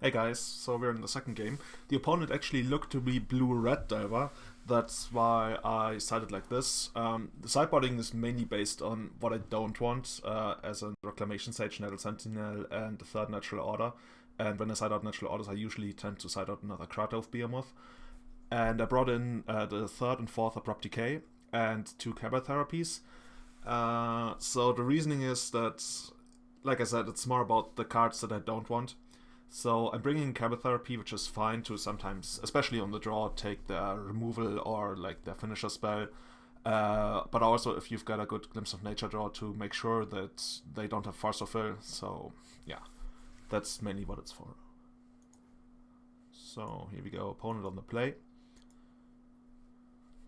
Hey guys, so we're in the second game. The opponent actually looked to be blue-red diver. That's why I sided like this. The sideboarding is mainly based on what I don't want, as a Reclamation Sage, Nettle Sentinel, and the third Natural Order. And when I side out Natural Orders, I usually tend to side out another Kratos Behemoth. And I brought in the third and fourth Abrupt Decay and two Cabal Therapies. So the reasoning is that, like I said, it's more about the cards that I don't want. So I'm bringing Cabal Therapy, which is fine to sometimes, especially on the draw, take their removal or like their finisher spell. But also if you've got a good Glimpse of Nature draw to make sure that they don't have Force of Will. So yeah, that's mainly what it's for. So here we go, opponent on the play.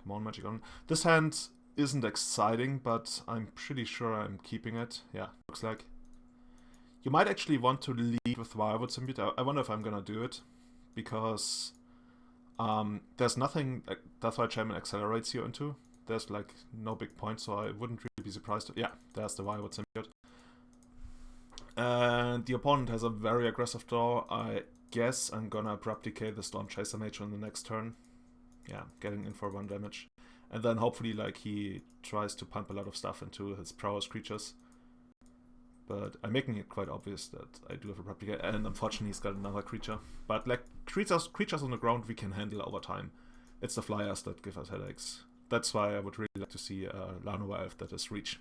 Come on, Magic on. This hand isn't exciting, but I'm pretty sure I'm keeping it. Yeah, looks like. You might actually want to lead with Wirewood Symbiote. I wonder if I'm gonna do it, because there's nothing Deathwire Shaman accelerates you into. There's like no big point, so I wouldn't really be surprised. Yeah, there's the Wirewood Symbiote. And the opponent has a very aggressive draw. I guess I'm gonna Abrupt Decay the Storm Chaser Mage on the next turn. Yeah, getting in for 1 damage. And then hopefully like he tries to pump a lot of stuff into his prowess creatures. But I'm making it quite obvious that I do have a Abrupt Decay, and unfortunately he's got another creature. But like creatures on the ground we can handle over time. It's the flyers that give us headaches. That's why I would really like to see a Llanowar Elf that is reach.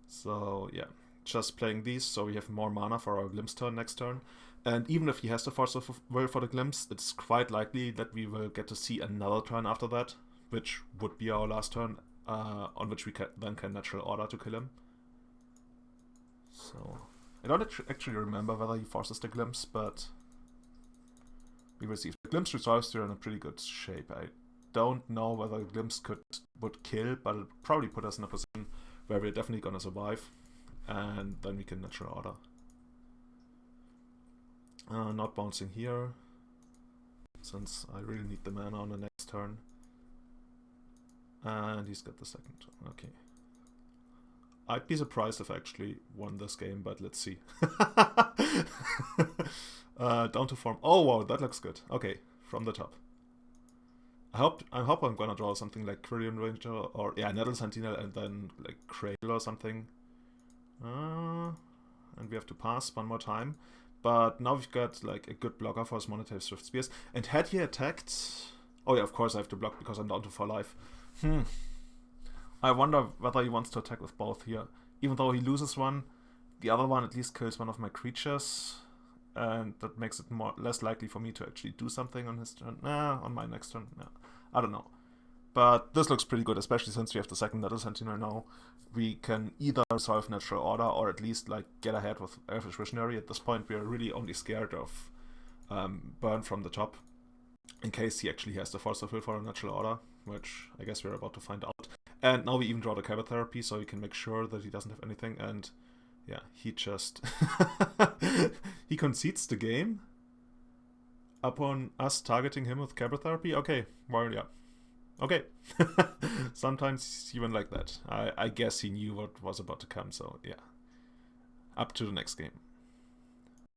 So yeah, just playing these so we have more mana for our Glimpse turn next turn. And even if he has the Force of Will for the Glimpse, it's quite likely that we will get to see another turn after that, which would be our last turn, on which we then can Natural Order to kill him. So I don't actually remember whether he forces the Glimpse, but we will see. If the Glimpse resolves, we're in a pretty good shape. I don't know whether the Glimpse would kill, but it would probably put us in a position where we're definitely gonna survive, and then we can Natural Order. Not bouncing here, since I really need the mana on the next turn. And he's got the second turn. Okay. I'd be surprised if I actually won this game, but let's see. Down to form. Oh wow, that looks good. Okay, from the top. I hope I'm gonna draw something like Quirion Ranger or yeah, Nettle Sentinel and then like Cradle or something. And we have to pass one more time. But now we've got like a good blocker for his Monetary Swift Spears. And had he attacked... Oh yeah, of course I have to block because I'm down to 4 life. I wonder whether he wants to attack with both here. Even though he loses one, the other one at least kills one of my creatures. And that makes it less likely for me to actually do something on his turn. On my next turn. Nah, I don't know. But this looks pretty good, especially since we have the second Nettle Sentinel now. We can either solve Natural Order or at least like get ahead with Elfish Visionary. At this point we are really only scared of burn from the top, in case he actually has the Force of Will for a Natural Order, which I guess we're about to find out. And now we even draw the Cabal Therapy, so we can make sure that he doesn't have anything. And yeah, he just... he concedes the game upon us targeting him with Cabal Therapy? Okay, well, yeah. Okay. Sometimes even like that. I guess he knew what was about to come, so yeah. Up to the next game.